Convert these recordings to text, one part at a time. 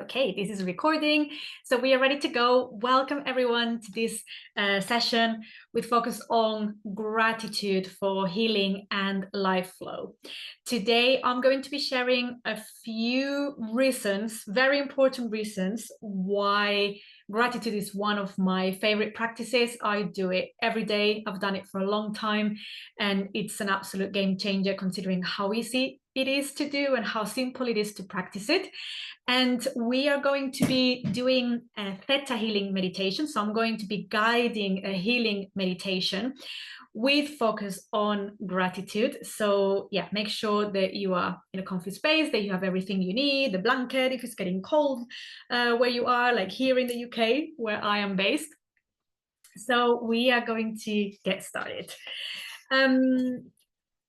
Okay, this is recording. So we are ready to go. Welcome everyone to this session with focus on gratitude for healing and life flow. Today, I'm going to be sharing a few reasons, very important reasons, why gratitude is one of my favorite practices. I do it every day. I've done it for a long time, and it's an absolute game changer considering how easy it is to do and how simple it is to practice it. And we are going to be doing a Theta Healing Meditation. So I'm going to be guiding a healing meditation with focus on gratitude. So yeah, make sure that you are in a comfy space, that you have everything you need, the blanket if it's getting cold where you are, like here in the UK, where I am based. So we are going to get started.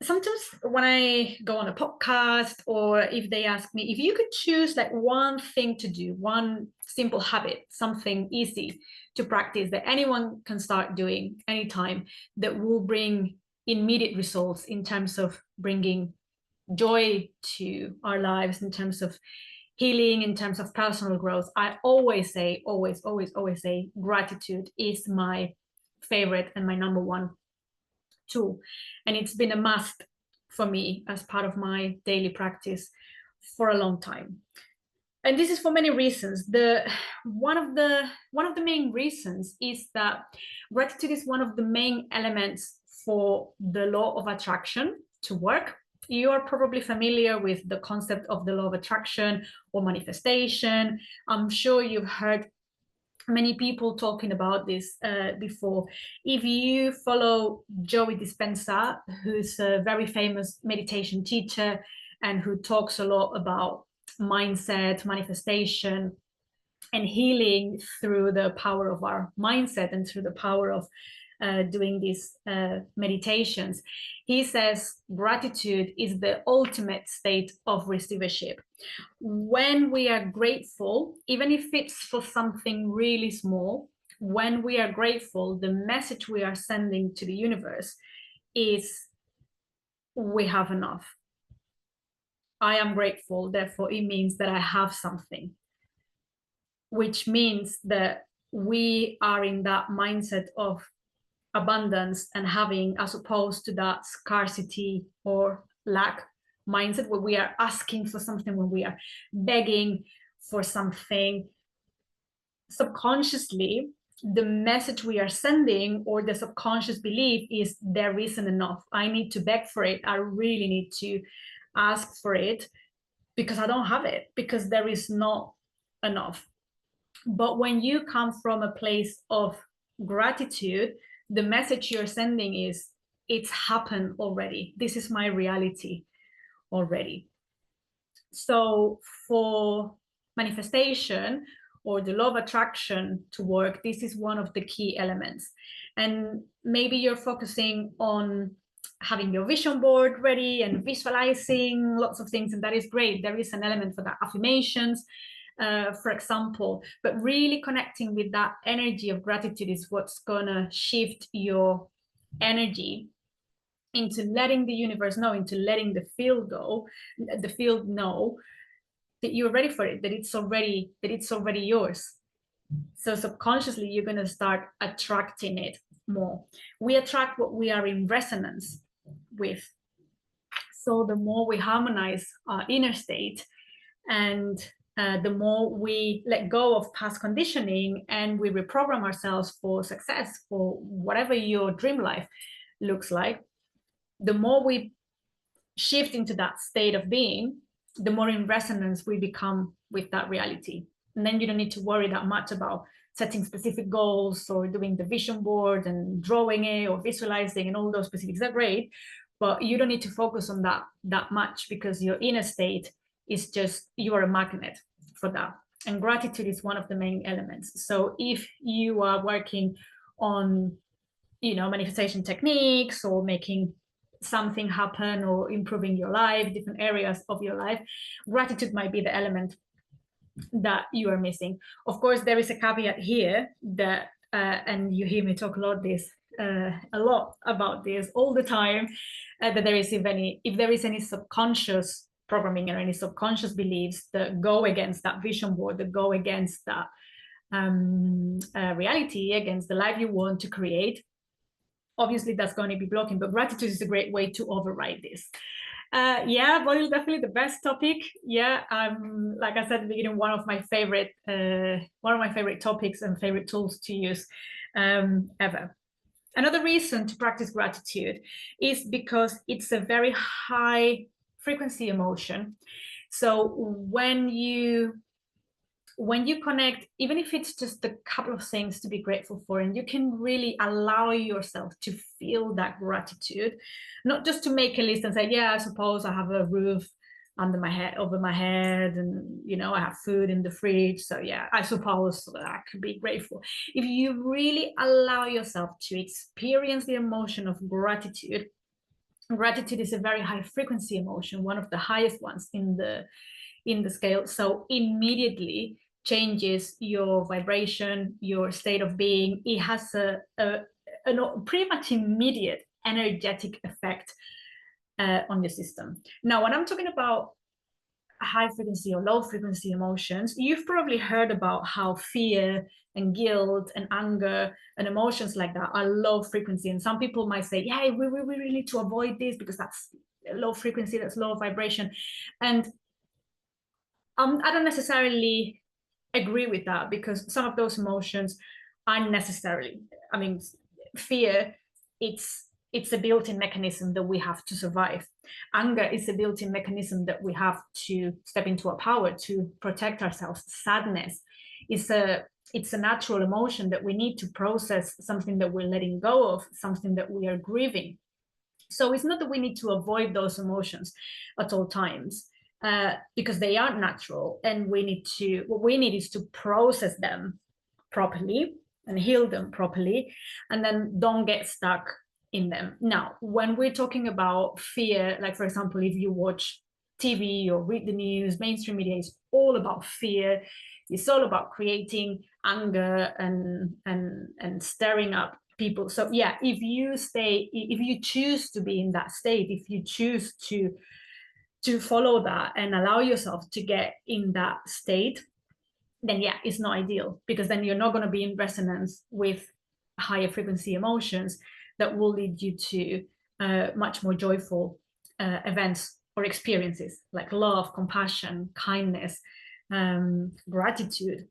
Sometimes when I go on a podcast, or if they ask me, if you could choose like one thing to do, one simple habit, something easy to practice that anyone can start doing anytime, that will bring immediate results in terms of bringing joy to our lives, in terms of healing, in terms of personal growth, I always say, always say, gratitude is my favorite and my number one tool. And it's been a must for me as part of my daily practice for a long time. And this is for many reasons. One of the main reasons is that gratitude is one of the main elements for the law of attraction to work. You are probably familiar with the concept of the law of attraction or manifestation. I'm sure you've heard many people talking about this before. If you follow Joey Dispenza, who's a very famous meditation teacher and who talks a lot about mindset, manifestation, and healing through the power of our mindset and through the power of doing these meditations, he says gratitude is the ultimate state of receivership. When we are grateful, even if it's for something really small, when we are grateful, the message we are sending to the universe is we have enough. I am grateful, therefore it means that I have something, which means that we are in that mindset of abundance and having, as opposed to that scarcity or lack mindset where we are asking for something, when we are begging for something. Subconsciously, the message we are sending, or the subconscious belief, is there isn't enough. I need to beg for it. I really need to ask for it because I don't have it, because there is not enough. But when you come from a place of gratitude, the message you're sending is, it's happened already. This is my reality already. So for manifestation or the law of attraction to work, this is one of the key elements. And maybe you're focusing on having your vision board ready and visualizing lots of things, and that is great. There is an element for that, affirmations, for example, but really connecting with that energy of gratitude is what's gonna shift your energy into letting the universe know, into letting the field know that you're ready for it, that it's already yours. So subconsciously, you're gonna start attracting it more. We attract what we are in resonance with. So the more we harmonize our inner state, and the more we let go of past conditioning and we reprogram ourselves for success, for whatever your dream life looks like, the more we shift into that state of being, the more in resonance we become with that reality. And then you don't need to worry that much about setting specific goals or doing the vision board and drawing it or visualizing, and all those specifics are great, but you don't need to focus on that much, because your inner state is just, you are a magnet for that. And gratitude is one of the main elements. So if you are working on, manifestation techniques, or making something happen, or improving your life, different areas of your life, gratitude might be the element that you are missing. Of course, there is a caveat here that, and you hear me talk a lot about this all the time, that there is, if there is any subconscious programming or any subconscious beliefs that go against that vision board, that go against that reality, against the life you want to create, obviously that's going to be blocking. But gratitude is a great way to override this. Yeah, body is definitely the best topic. Yeah, like I said at the beginning, one of my favorite topics and favorite tools to use ever. Another reason to practice gratitude is because it's a very high frequency emotion. So when you connect, even if it's just a couple of things to be grateful for, and you can really allow yourself to feel that gratitude, not just to make a list and say, yeah, I suppose I have a roof over my head, and I have food in the fridge, so yeah, I suppose I could be grateful. If you really allow yourself to experience the emotion of gratitude is a very high frequency emotion, one of the highest ones in the scale. So immediately changes your vibration, your state of being. It has a pretty much immediate energetic effect on your system. Now, when I'm talking about high frequency or low frequency emotions, you've probably heard about how fear and guilt and anger and emotions like that are low frequency. And some people might say, yeah, we really need to avoid this because that's low frequency, that's low vibration. And I don't necessarily agree with that, because some of those emotions aren't necessarily, fear, it's a built-in mechanism that we have to survive. Anger is a built-in mechanism that we have to step into our power, to protect ourselves. Sadness is it's a natural emotion that we need to process something that we're letting go of, something that we are grieving. So it's not that we need to avoid those emotions at all times, because they aren't natural, and what we need is to process them properly and heal them properly, and then don't get stuck in them. Now, when we're talking about fear, like for example, if you watch TV or read the news, mainstream media is all about fear. It's all about creating anger and stirring up people. So yeah, if you choose to be in that state, if you choose to follow that and allow yourself to get in that state, then yeah, it's not ideal, because then you're not going to be in resonance with higher frequency emotions that will lead you to much more joyful events or experiences like love, compassion, kindness, gratitude.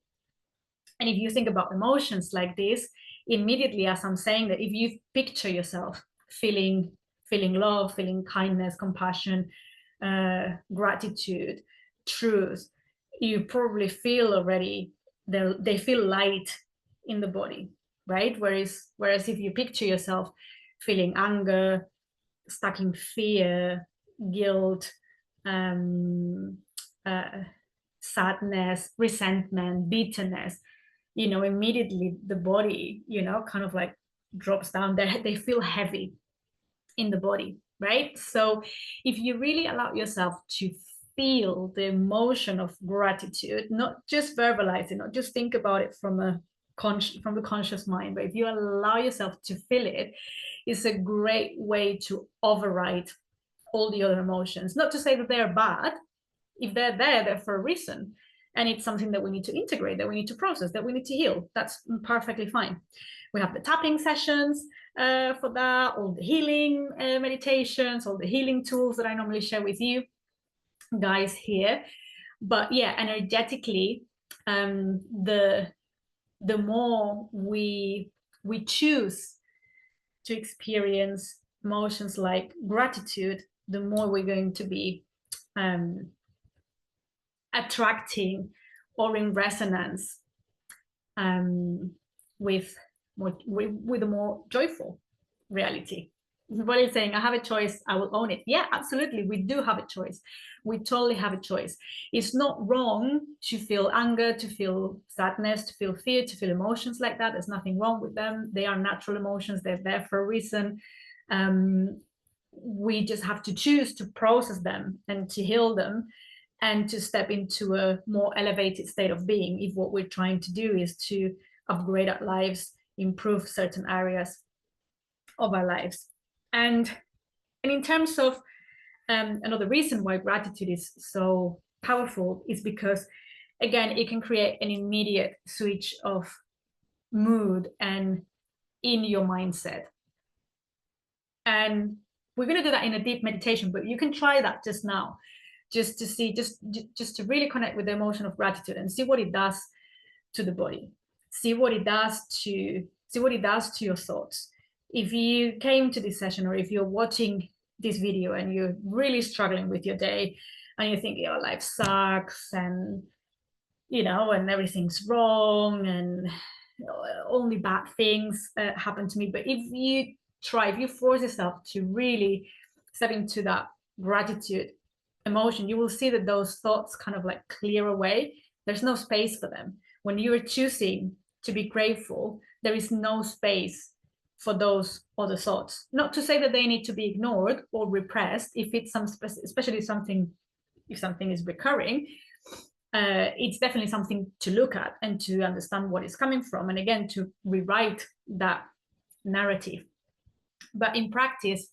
And if you think about emotions like this, immediately, as I'm saying, that if you picture yourself feeling love, feeling kindness, compassion, gratitude, truth, you probably feel already they feel light in the body, right? Whereas if you picture yourself feeling anger, stuck in fear, guilt, sadness, resentment, bitterness, immediately the body, kind of like drops down. They feel heavy in the body, right? So if you really allow yourself to feel the emotion of gratitude, not just verbalize it, not just think about it from the conscious mind, but if you allow yourself to feel it, it's a great way to override all the other emotions. Not to say that they're bad. If they're there, they're for a reason. And it's something that we need to integrate, that we need to process, that we need to heal. That's perfectly fine. We have the tapping sessions for that, all the healing meditations, all the healing tools that I normally share with you guys here. But yeah, energetically, the more we choose to experience emotions like gratitude, the more we're going to be attracting or in resonance with a more joyful reality. What is saying, I have a choice, I will own it. Yeah, absolutely, we do have a choice. We totally have a choice. It's not wrong to feel anger, to feel sadness, to feel fear, to feel emotions like that. There's nothing wrong with them. They are natural emotions. They're there for a reason. We just have to choose to process them and to heal them and to step into a more elevated state of being, if what we're trying to do is to upgrade our lives, improve certain areas of our lives. And in terms of Another reason why gratitude is so powerful is because, again, it can create an immediate switch of mood and in your mindset. And we're going to do that in a deep meditation, but you can try that just now, just to see, just to really connect with the emotion of gratitude and see what it does to the body. See what it does to your thoughts. If you came to this session, or if you're watching this video and you're really struggling with your day and you think your life sucks and and everything's wrong and only bad things happen to me, but if you force yourself to really step into that gratitude emotion, you will see that those thoughts kind of like clear away. There's no space for them. When you are choosing to be grateful, there is no space for those other thoughts. Not to say that they need to be ignored or repressed. If it's especially if something is recurring, it's definitely something to look at and to understand what it's coming from, and again, to rewrite that narrative. But in practice,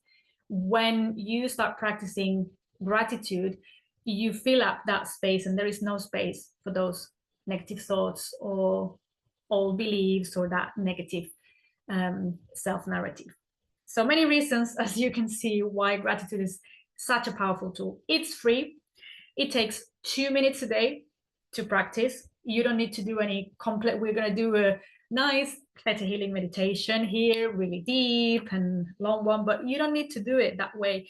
when you start practicing gratitude, you fill up that space, and there is no space for those negative thoughts or old beliefs or that negative self-narrative. So many reasons, as you can see, why gratitude is such a powerful tool. It's free. It takes 2 minutes a day to practice. You don't need to do any complex. We're going to do a nice Theta Healing meditation here, really deep and long one, but you don't need to do it that way.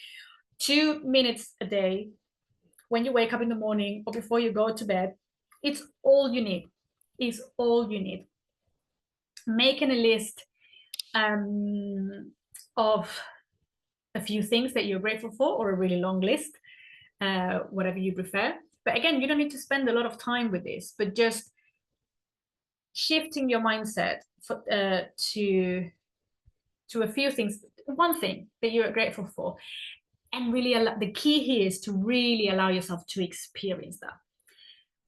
2 minutes a day, when you wake up in the morning or before you go to bed, it's all you need. It's all you need. Making a list of a few things that you're grateful for, or a really long list, whatever you prefer. But again, you don't need to spend a lot of time with this, but just shifting your mindset to a few things, one thing that you're grateful for. And really, the key here is to really allow yourself to experience that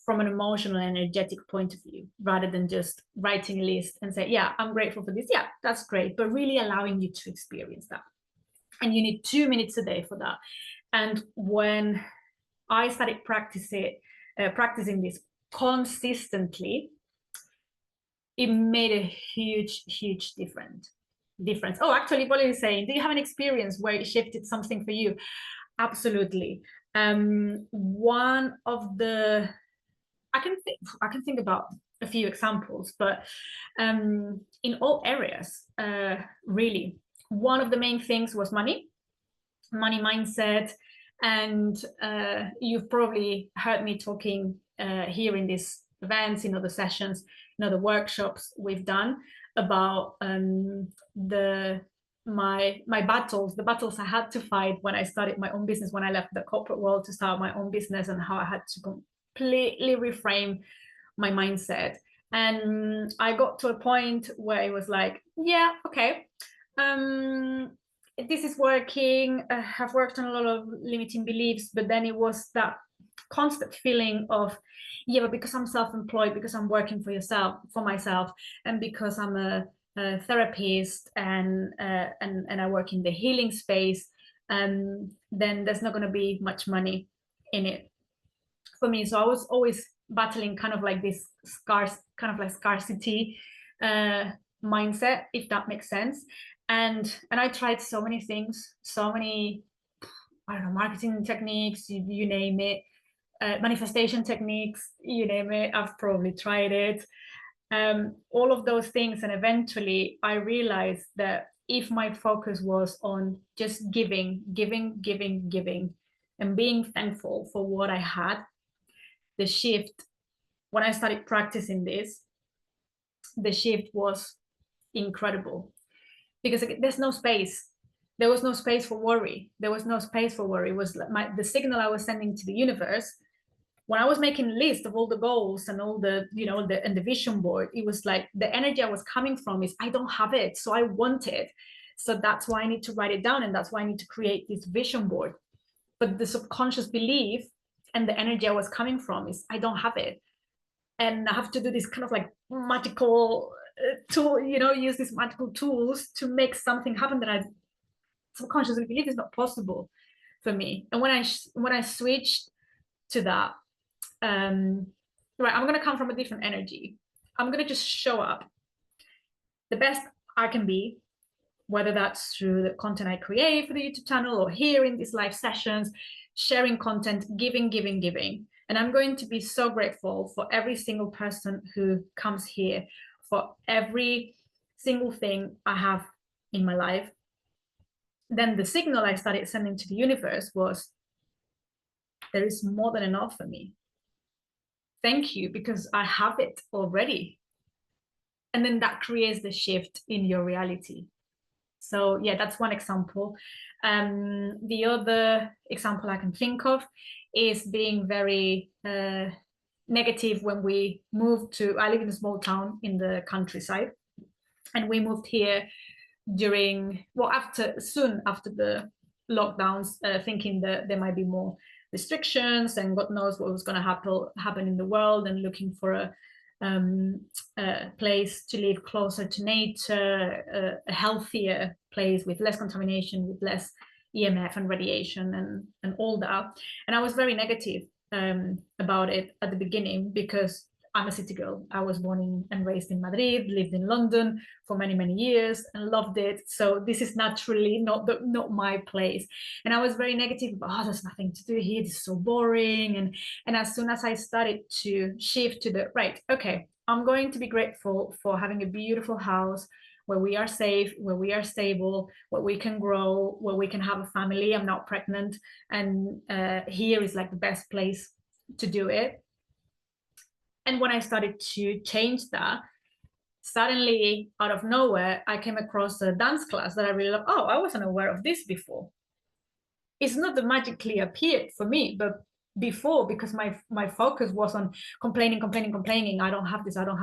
from an emotional and energetic point of view, rather than just writing a list and say, yeah, I'm grateful for this. Yeah, that's great. But really allowing you to experience that. And you need 2 minutes a day for that. And when I started practicing this consistently, it made a huge difference. Oh, actually, Bolly is saying, do you have an experience where it shifted something for you? Absolutely. One of the, I can think about a few examples, but in all areas, really. One of the main things was money mindset. And you've probably heard me talking here in these events, in other sessions, in other workshops we've done about my battles, the battles I had to fight when I started my own business, when I left the corporate world to start my own business, and how I had to completely reframe my mindset. And I got to a point where it was like, yeah, okay, this is working. I've worked on a lot of limiting beliefs, but then it was that constant feeling of, yeah, but because I'm self-employed, because I'm working for myself, and because I'm a therapist and I work in the healing space, then there's not going to be much money in it for me. So I was always battling kind of like this scarcity mindset, if that makes sense. And I tried so many things, so many, I don't know, marketing techniques, you name it, manifestation techniques, you name it, I've probably tried it. All of those things. And eventually I realized that if my focus was on just giving, and being thankful for what I had, the shift, when I started practicing this, the shift was incredible. Because there's no space. There was no space for worry. There was no space for worry. It was the signal I was sending to the universe. When I was making a list of all the goals and all the, and the vision board, it was like the energy I was coming from is, I don't have it, so I want it. So that's why I need to write it down, and that's why I need to create this vision board. But the subconscious belief and the energy I was coming from is, I don't have it. And I have to do this kind of like magical tool, use these magical tools to make something happen that I subconsciously believe is not possible. for me. And when I switched to that, right, I'm going to come from a different energy. I'm going to just show up the best I can be, whether that's through the content I create for the YouTube channel or here in these live sessions, sharing content, giving. And I'm going to be so grateful for every single person who comes here, for every single thing I have in my life. Then the signal I started sending to the universe was, there is more than enough for me. Thank you, because I have it already. And then that creates the shift in your reality. So yeah, that's one example. The other example I can think of is being very negative when we moved to, I live in a small town in the countryside, and we moved here during, well, soon after the lockdowns, thinking that there might be more restrictions and God knows what was going to happen in the world, and looking for a place to live closer to nature, a healthier place with less contamination, with less EMF and radiation and all that. And I was very negative about it at the beginning, because I'm a city girl. I was born and raised in Madrid, lived in London for many years and loved it. So this is naturally not my place. And I was very negative about, there's nothing to do here. This is so boring. And as soon as I started to shift to the right, okay, I'm going to be grateful for having a beautiful house where we are safe, where we are stable, where we can grow, where we can have a family. I'm not pregnant. And here is like the best place to do it. And when I started to change that, suddenly out of nowhere, I came across a dance class that I really love. Oh, I wasn't aware of this before. It's not that magically appeared for me, but before, because my focus was on complaining. I don't have this. I don't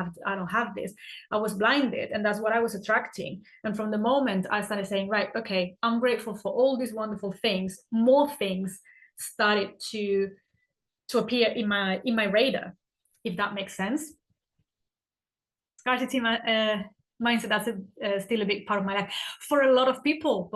have this. I was blinded, and that's what I was attracting. And from the moment I started saying, right, okay, I'm grateful for all these wonderful things, more things started to appear in my radar, if that makes sense. Scarcity mindset, that's still a big part of my life for a lot of people,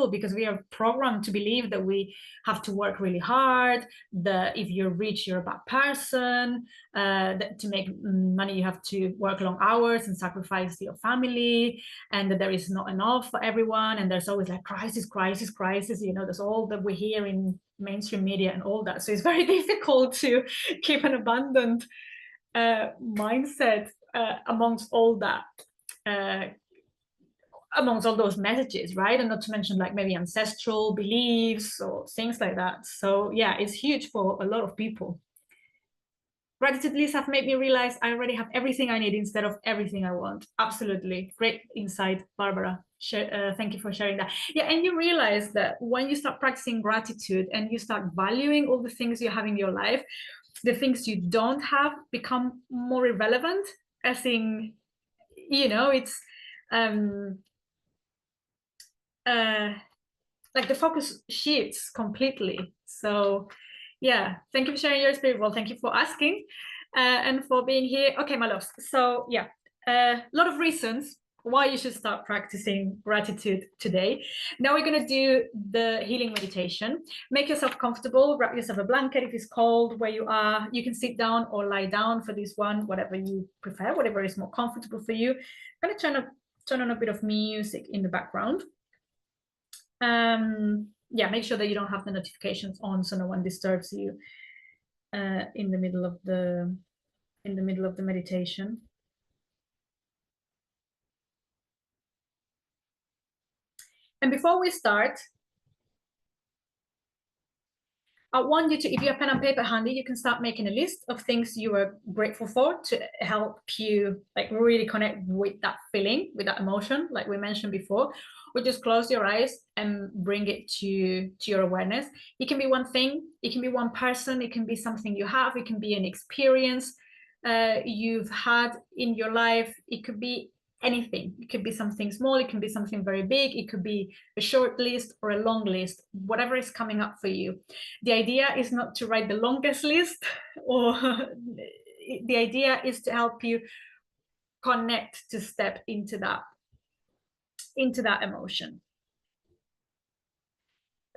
because we are programmed to believe that we have to work really hard, that if you're rich, you're a bad person, that to make money, you have to work long hours and sacrifice your family, and that there is not enough for everyone, and there's always like crisis, there's all that we hear in mainstream media and all that. So it's very difficult to keep an abundant mindset amongst all that, amongst all those messages, right? And not to mention like maybe ancestral beliefs or things like that. So yeah, it's huge for a lot of people. Gratitude lists have made me realize I already have everything I need instead of everything I want. Absolutely. Great insight, Barbara. Thank you for sharing that. Yeah, and you realize that when you start practicing gratitude and you start valuing all the things you have in your life, the things you don't have become more irrelevant, as in, it's like the focus shifts completely. So yeah, thank you for sharing your spirit. Well, thank you for asking and for being here. Okay, my loves. So yeah, a lot of reasons why you should start practicing gratitude today. Now we're going to do the healing meditation. Make yourself comfortable, wrap yourself a blanket if it's cold where you are. You can sit down or lie down for this one, whatever you prefer, whatever is more comfortable for you. I'm going to turn on a bit of music in the background. Yeah, make sure that you don't have the notifications on so no one disturbs you in the middle of the meditation. And before we start, I want you to, if you have pen and paper handy, you can start making a list of things you are grateful for to help you like really connect with that feeling, with that emotion, like we mentioned before. Or just close your eyes and bring it to your awareness. It can be one thing, it can be one person, it can be something you have, it can be an experience you've had in your life, it could be anything. It could be something small, it can be something very big, it could be a short list or a long list, whatever is coming up for you. The idea is not to write the longest list, or the idea is to help you connect, to step into that emotion.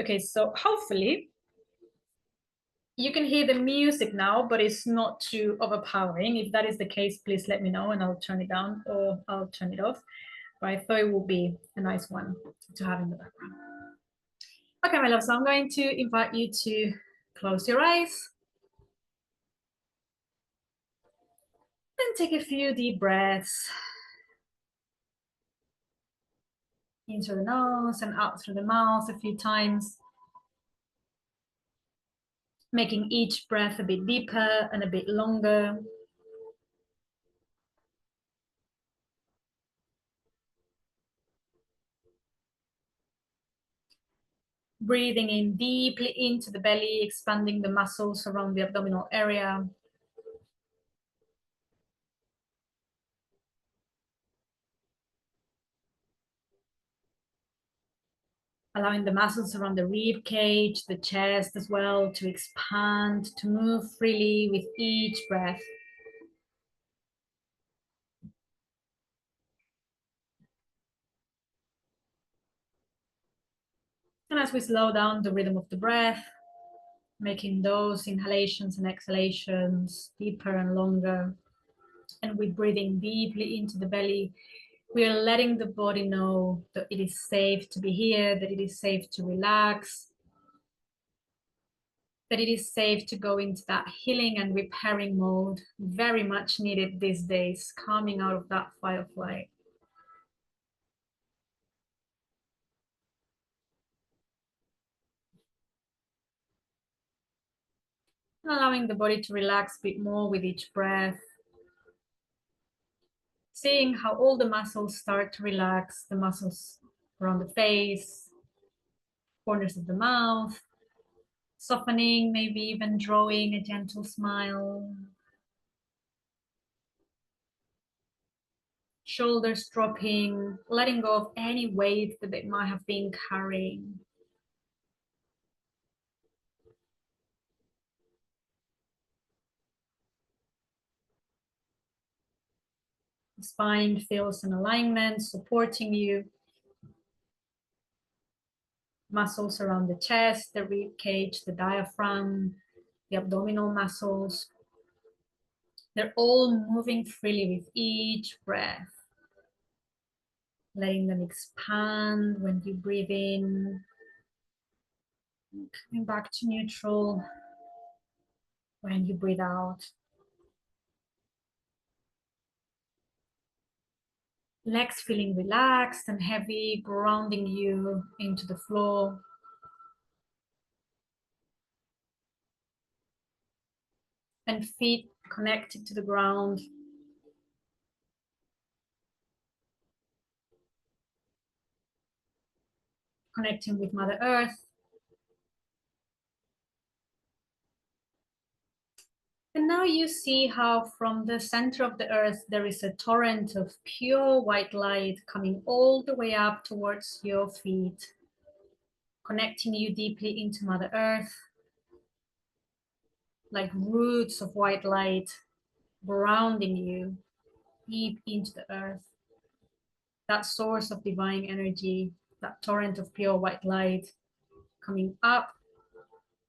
Okay, so hopefully you can hear the music now, but it's not too overpowering. If that is the case, please let me know and I'll turn it down or I'll turn it off. But I thought it would be a nice one to have in the background. Okay, my love, so I'm going to invite you to close your eyes and take a few deep breaths into the nose and out through the mouth a few times, making each breath a bit deeper and a bit longer. Breathing in deeply into the belly, expanding the muscles around the abdominal area. Allowing the muscles around the rib cage, the chest as well, to expand, to move freely with each breath. And as we slow down the rhythm of the breath, making those inhalations and exhalations deeper and longer, and we're breathing deeply into the belly, we are letting the body know that it is safe to be here, that it is safe to relax, that it is safe to go into that healing and repairing mode, very much needed these days, coming out of that fight or flight. Allowing the body to relax a bit more with each breath, seeing how all the muscles start to relax, the muscles around the face, corners of the mouth, softening, maybe even drawing a gentle smile. Shoulders dropping, letting go of any weight that they might have been carrying. The spine feels an alignment, supporting you. Muscles around the chest, the rib cage, the diaphragm, the abdominal muscles. They're all moving freely with each breath. Letting them expand when you breathe in. Coming back to neutral when you breathe out. Legs feeling relaxed and heavy, grounding you into the floor. And feet connected to the ground. Connecting with Mother Earth. And now you see how from the center of the earth, there is a torrent of pure white light coming all the way up towards your feet, connecting you deeply into Mother Earth, like roots of white light, grounding you deep into the earth. That source of divine energy, that torrent of pure white light coming up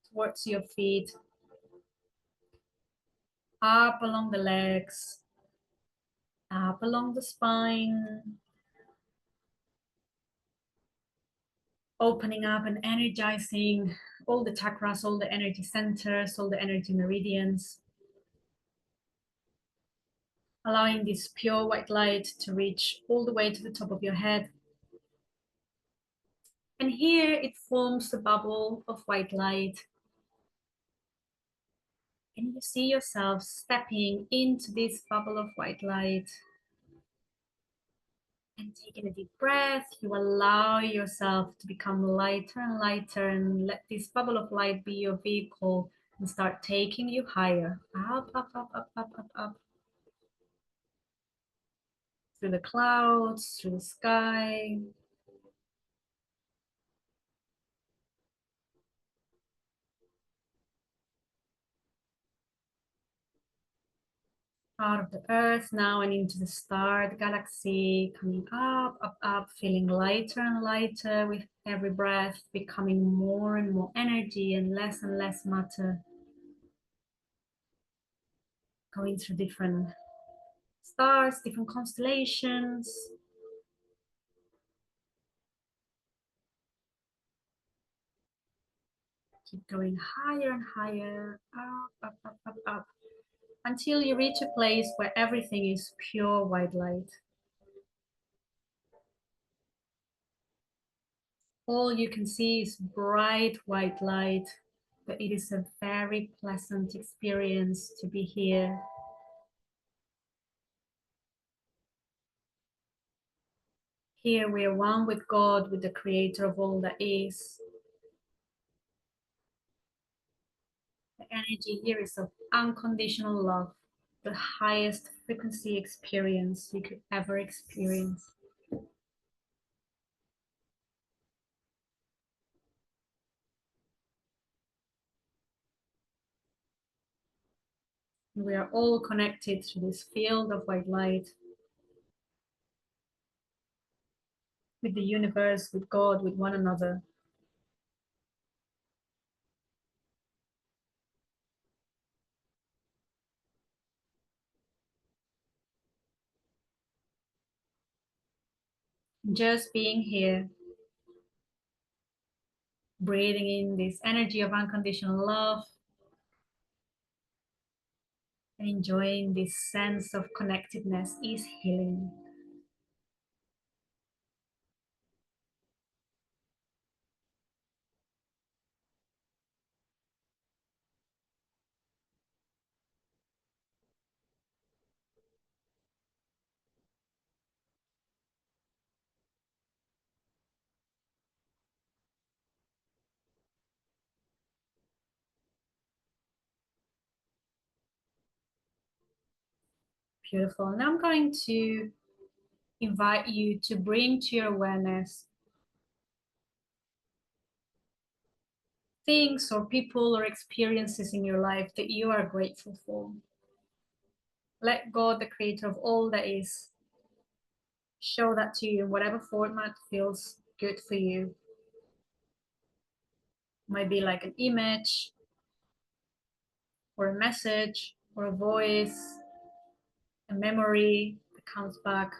towards your feet, up along the legs, up along the spine, opening up and energizing all the chakras, all the energy centers, all the energy meridians, allowing this pure white light to reach all the way to the top of your head. And here it forms a bubble of white light. And you see yourself stepping into this bubble of white light. And taking a deep breath, you allow yourself to become lighter and lighter, and let this bubble of light be your vehicle and start taking you higher, up, up, up, up, up, up, up, through the clouds, through the sky, out of the earth now and into the star, the galaxy, coming up, up, up, feeling lighter and lighter with Every breath becoming more and more energy and less matter, going through different stars, different constellations. Keep going higher and higher, up, until you reach a place where everything is pure white light. All you can see is bright white light, but it is a very pleasant experience to be here. Here we are one with God, with the creator of all that is. The energy here is of unconditional love, the highest frequency experience you could ever experience. We are all connected through this field of white light with the universe, with God, with one another. Just being here, breathing in this energy of unconditional love and enjoying this sense of connectedness is healing. Beautiful. Now I'm going to invite you to bring to your awareness things or people or experiences in your life that you are grateful for. Let God, the creator of all that is, show that to you in whatever format feels good for you. It might be like an image or a message or a voice, a memory that comes back.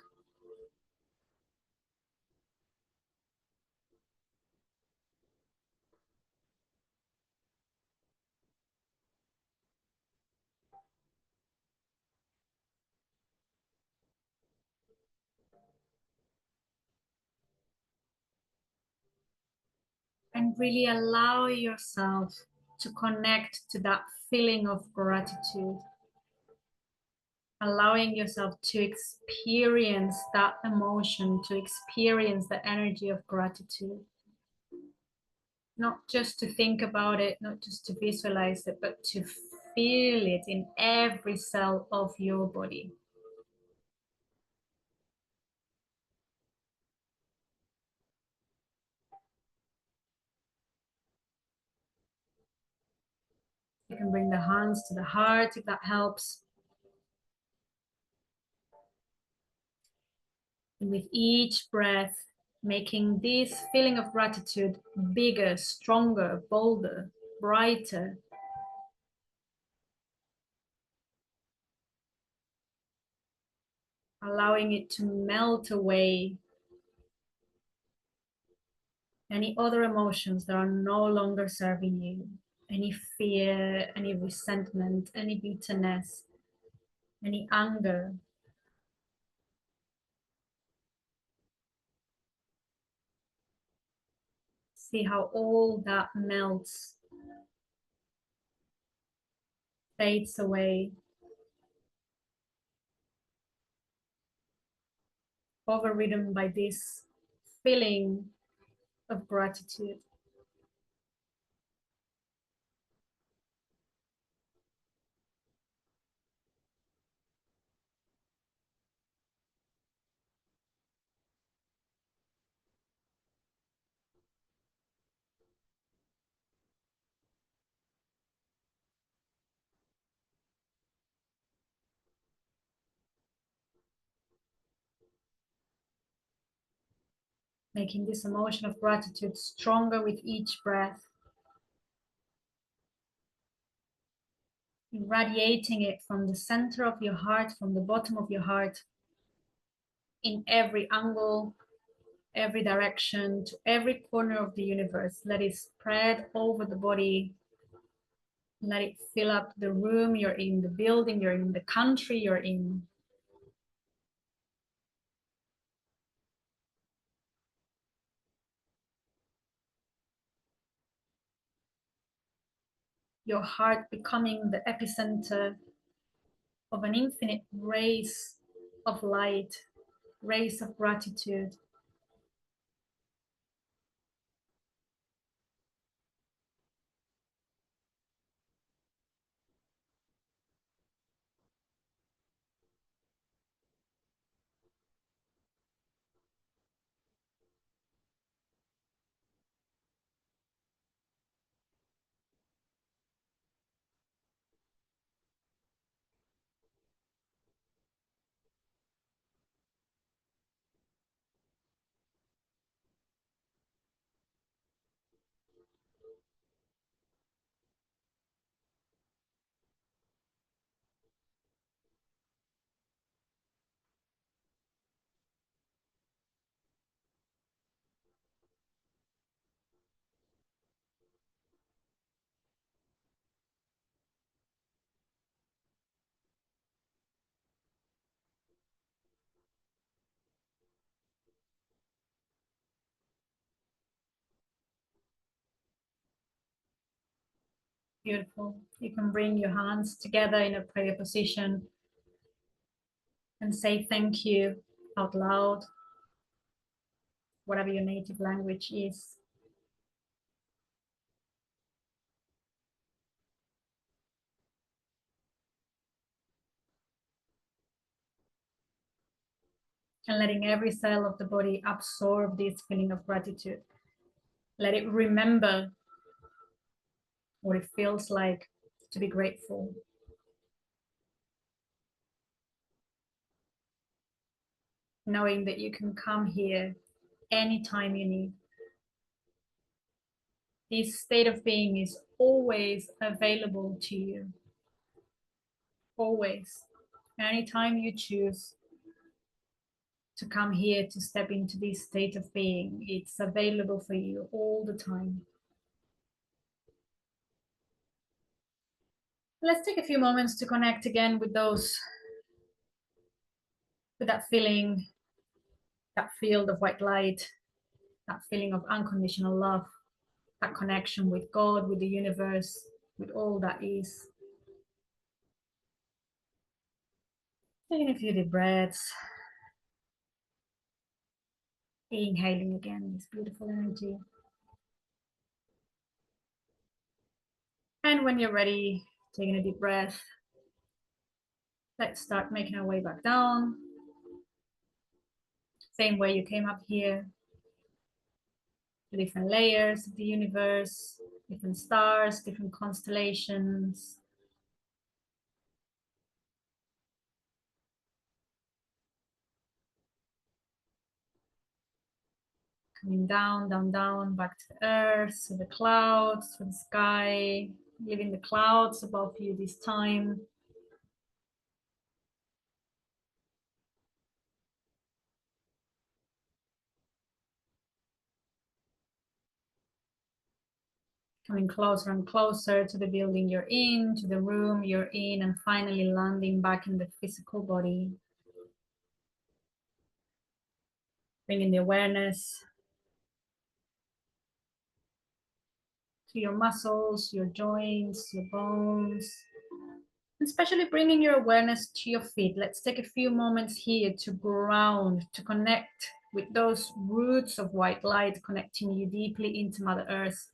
And really allow yourself to connect to that feeling of gratitude. Allowing yourself to experience that emotion, to experience the energy of gratitude. Not just to think about it, not just to visualize it, but to feel it in every cell of your body. You can bring the hands to the heart if that helps. And with each breath, making this feeling of gratitude bigger, stronger, bolder, brighter. Allowing it to melt away any other emotions that are no longer serving you. Any fear, any resentment, any bitterness, any anger. See how all that melts, fades away, overridden by this feeling of gratitude. making this emotion of gratitude stronger with each breath, irradiating it from the center of your heart, from the bottom of your heart, in every angle, every direction, to every corner of the universe. Let it spread over the body. Let it fill up the room you're in, the building you're in, the country you're in. Your heart becoming the epicenter of an infinite race of light, race of gratitude. Beautiful. You can bring your hands together in a prayer position and say thank you out loud, whatever your native language is. And letting every cell of the body absorb this feeling of gratitude. Let it remember what it feels like to be grateful. Knowing that you can come here anytime you need. This state of being is always available to you. Always. Anytime you choose to come here to step into this state of being, it's available for you all the time. Let's take a few moments to connect again with that feeling, that field of white light, that feeling of unconditional love, that connection with God, with the universe, with all that is. Taking a few deep breaths, inhaling again this beautiful energy. And when you're ready, taking a deep breath, let's start making our way back down. Same way you came up here, the different layers of the universe, different stars, different constellations. Coming down, down, down, back to the earth, to the clouds, to the sky, leaving the clouds above you this time. Coming closer and closer to the building you're in, to the room you're in, and finally landing back in the physical body. Bringing the awareness to your muscles, your joints, your bones, and especially bringing your awareness to your feet. Let's take a few moments here to ground, to connect with those roots of white light, connecting you deeply into Mother Earth.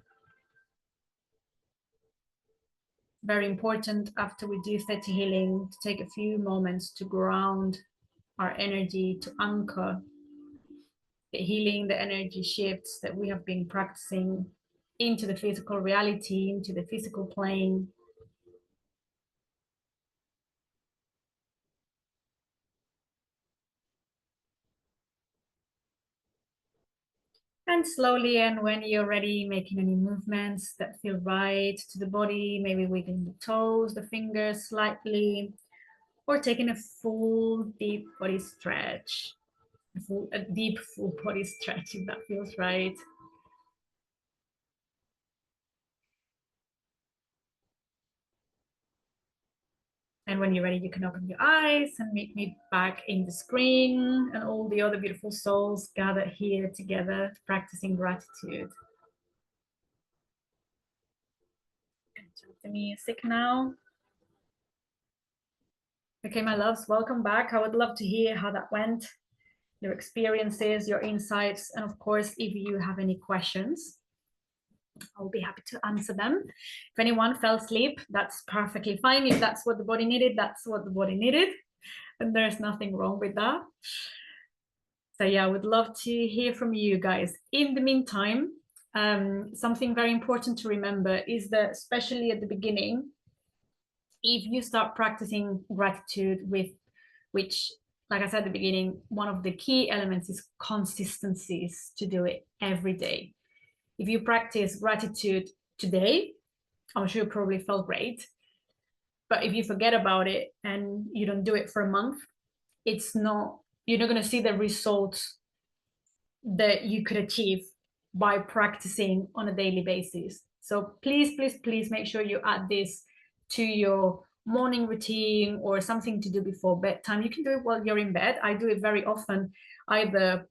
Very important after we do Theta healing to take a few moments to ground our energy, to anchor the healing, the energy shifts that we have been practicing into the physical reality, into the physical plane. And slowly, and when you're ready, making any movements that feel right to the body, maybe wiggling the toes, the fingers slightly, or taking a full deep body stretch, a deep full body stretch if that feels right. And when you're ready, you can open your eyes and meet me back in the screen and all the other beautiful souls gathered here together, practicing gratitude. The music now. Okay, my loves, welcome back. I would love to hear how that went, your experiences, your insights, and of course, if you have any questions, I'll be happy to answer them. If anyone fell asleep, that's perfectly fine. If that's what the body needed, that's what the body needed, and there's nothing wrong with that. So yeah, I would love to hear from you guys. In the meantime, something very important to remember is that, especially at the beginning, if you start practicing gratitude with, which, like I said at the beginning, one of the key elements is consistencies, to do it every day. If you practice gratitude today, I'm sure you probably felt great. But if you forget about it and you don't do it for a month, you're not going to see the results that you could achieve by practicing on a daily basis. So please, please, please make sure you add this to your morning routine or something to do before bedtime. You can do it while you're in bed. I do it very often, either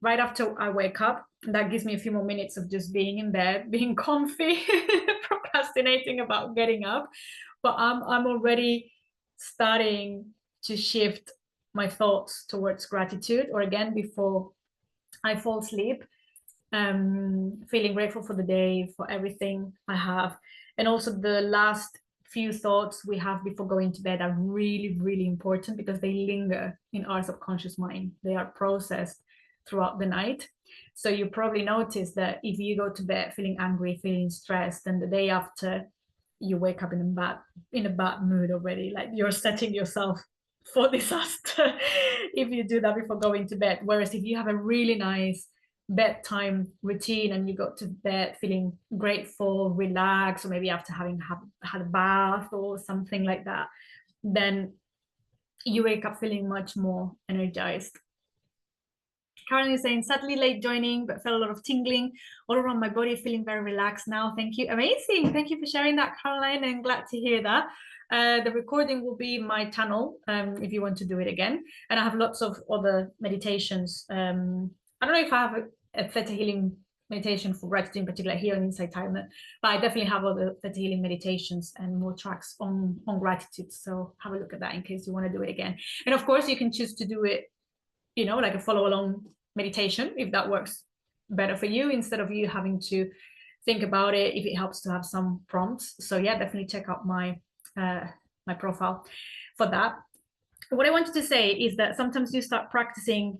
right after I wake up. That gives me a few more minutes of just being in bed, being comfy, procrastinating about getting up. But I'm already starting to shift my thoughts towards gratitude, or again, before I fall asleep, feeling grateful for the day, for everything I have. And also the last few thoughts we have before going to bed are really, really important because they linger in our subconscious mind. They are processed throughout the night. So you probably notice that if you go to bed feeling angry, feeling stressed, and the day after you wake up in a bad mood already, like you're setting yourself for disaster if you do that before going to bed. Whereas if you have a really nice bedtime routine and you go to bed feeling grateful, relaxed, or maybe after having had a bath or something like that, then you wake up feeling much more energized. Caroline is saying, sadly late joining, but felt a lot of tingling all around my body, feeling very relaxed now. Thank you. Amazing. Thank you for sharing that, Caroline, and glad to hear that. The recording will be my channel if you want to do it again. And I have lots of other meditations. I don't know if I have a Theta Healing meditation for gratitude in particular here on Insight Timer, but I definitely have other Theta Healing meditations and more tracks on gratitude. So have a look at that in case you want to do it again. And of course, you can choose to do it, like a follow along meditation, if that works better for you, instead of you having to think about it, if it helps to have some prompts. So yeah, definitely check out my my profile for that. What I wanted to say is that sometimes you start practicing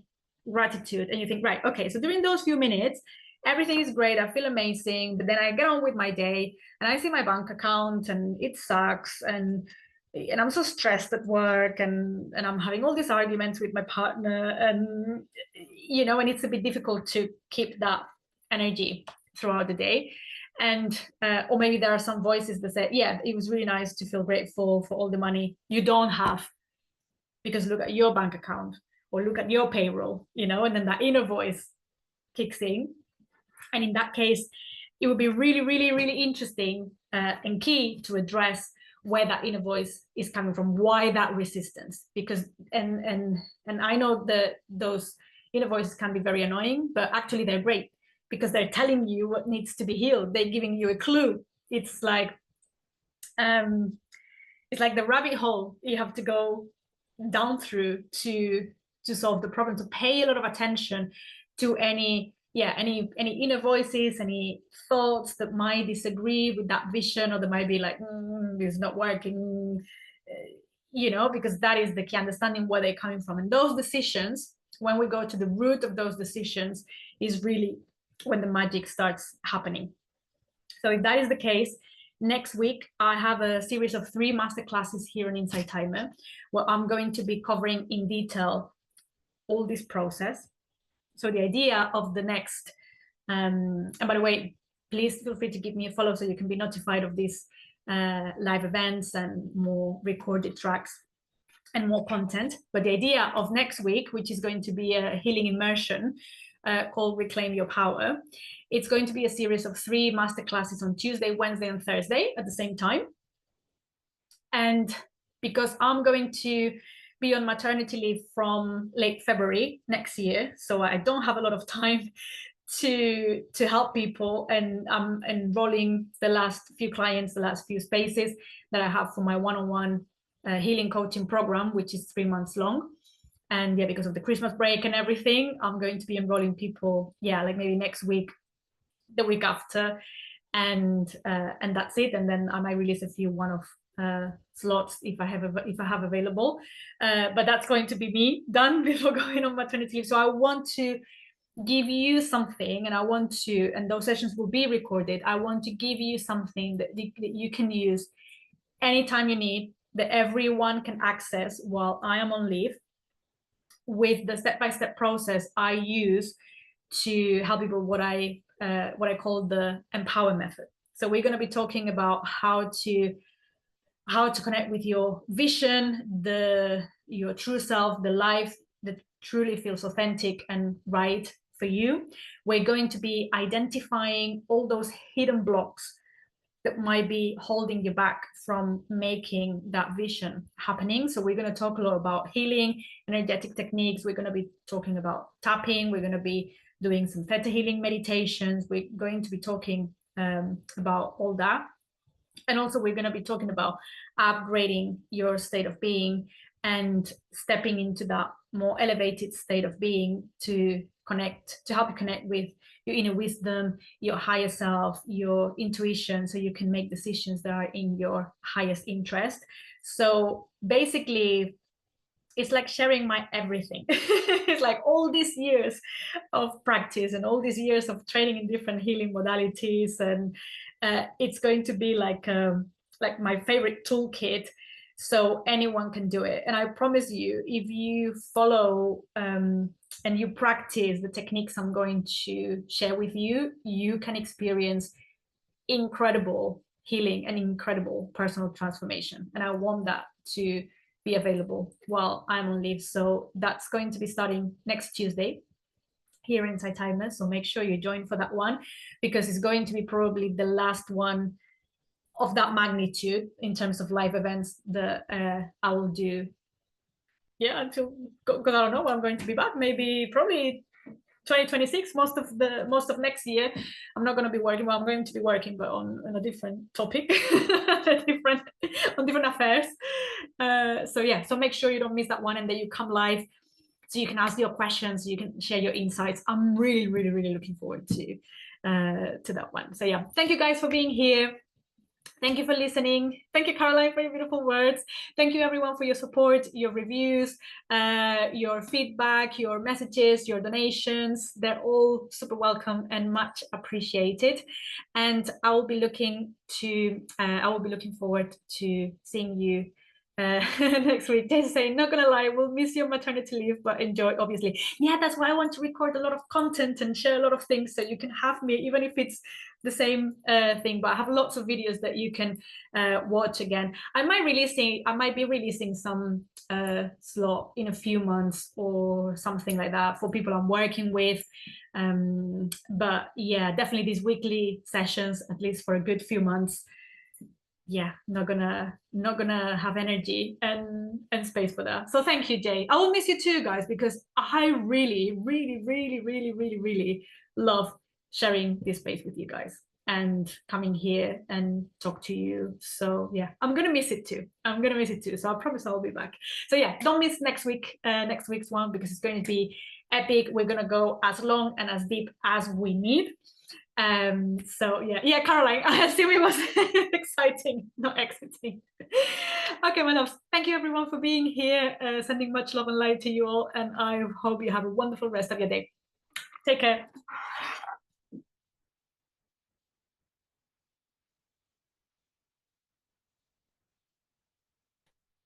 gratitude and you think, right, okay, so during those few minutes, everything is great, I feel amazing, but then I get on with my day and I see my bank account and it sucks, and I'm so stressed at work, and I'm having all these arguments with my partner, and and it's a bit difficult to keep that energy throughout the day. And or maybe there are some voices that say, yeah, it was really nice to feel grateful for all the money you don't have, because look at your bank account, or look at your payroll, and then that inner voice kicks in. And in that case, it would be really, really, really interesting and key to address where that inner voice is coming from, why that resistance. Because and I know that those inner voices can be very annoying, but actually they're great because they're telling you what needs to be healed. They're giving you a clue. It's like the rabbit hole you have to go down through to solve the problem, to pay a lot of attention to any inner voices, any thoughts that might disagree with that vision, or that might be like, this is not working, because that is the key, understanding where they're coming from. And those decisions, when we go to the root of those decisions, is really when the magic starts happening. So if that is the case, next week, I have a series of 3 masterclasses here on Insight Timer, where I'm going to be covering in detail all this process. So the idea of the next And by the way, please feel free to give me a follow so you can be notified of these live events and more recorded tracks and more content. But the idea of next week, which is going to be a healing immersion called Reclaim Your Power, it's going to be a series of 3 masterclasses on Tuesday, Wednesday, and Thursday at the same time. And because I'm going to be on maternity leave from late February next year, so I don't have a lot of time to help people, and I'm enrolling the last few clients, the last few spaces that I have for my one-on-one healing coaching program, which is 3 months long. And yeah, because of the Christmas break and everything, I'm going to be enrolling people, like maybe next week, the week after, and that's it. And then I might release a few one-off slots if I have available, but that's going to be me done before going on maternity leave. So I want to give you something, and those sessions will be recorded. I want to give you something that you can use anytime you need, that everyone can access while I am on leave, with the step-by-step process I use to help people, what I call the Empower method. So we're going to be talking about how to connect with your vision, your true self, the life that truly feels authentic and right for you. We're going to be identifying all those hidden blocks that might be holding you back from making that vision happening. So we're going to talk a lot about healing, energetic techniques. We're going to be talking about tapping. We're going to be doing some Theta Healing meditations. We're going to be talking about all that. And also we're going to be talking about upgrading your state of being and stepping into that more elevated state of being to help you connect with your inner wisdom, your higher self, your intuition, so you can make decisions that are in your highest interest. So basically, it's like sharing my everything. It's like all these years of practice and all these years of training in different healing modalities, and it's going to be like my favorite toolkit, so anyone can do it. And I promise you, if you follow and you practice the techniques I'm going to share with you, you can experience incredible healing and incredible personal transformation. And I want that to be available while I'm on leave. So that's going to be starting next Tuesday here inside Timeless. So make sure you join for that one, because it's going to be probably the last one of that magnitude in terms of live events that I will do. Yeah, until, because I don't know when I'm going to be back. Maybe probably 2026, most of next year. I'm not going to be working. Well, I'm going to be working, but on a different topic, on different affairs. So make sure you don't miss that one, and that you come live so you can ask your questions, so you can share your insights. I'm really, really, really looking forward to that one. So yeah, thank you guys for being here. Thank you for listening. Thank you, Caroline, for your beautiful words. Thank you, everyone, for your support, your reviews, your feedback, your messages, your donations. They're all super welcome and much appreciated. And I will be looking forward to seeing you next week. Just saying, not gonna lie, we'll miss your maternity leave, but enjoy, obviously. Yeah, that's why I want to record a lot of content and share a lot of things, so you can have me, even if it's the same thing. But I have lots of videos that you can watch again. I might be releasing some slot in a few months or something like that for people I'm working with. But yeah, definitely these weekly sessions, at least for a good few months. Yeah, not gonna have energy and space for that. So thank you, Jay. I will miss you too, guys, because I really, really, really, really, really, really love sharing this space with you guys and coming here and talk to you. So yeah, I'm gonna miss it too. So I promise I'll be back. So yeah, don't miss next week's one, because it's going to be epic. We're gonna go as long and as deep as we need. So yeah, Caroline, I assume it was exciting, not exiting. Okay, my loves, thank you everyone for being here. Sending much love and light to you all, and I hope you have a wonderful rest of your day. Take care.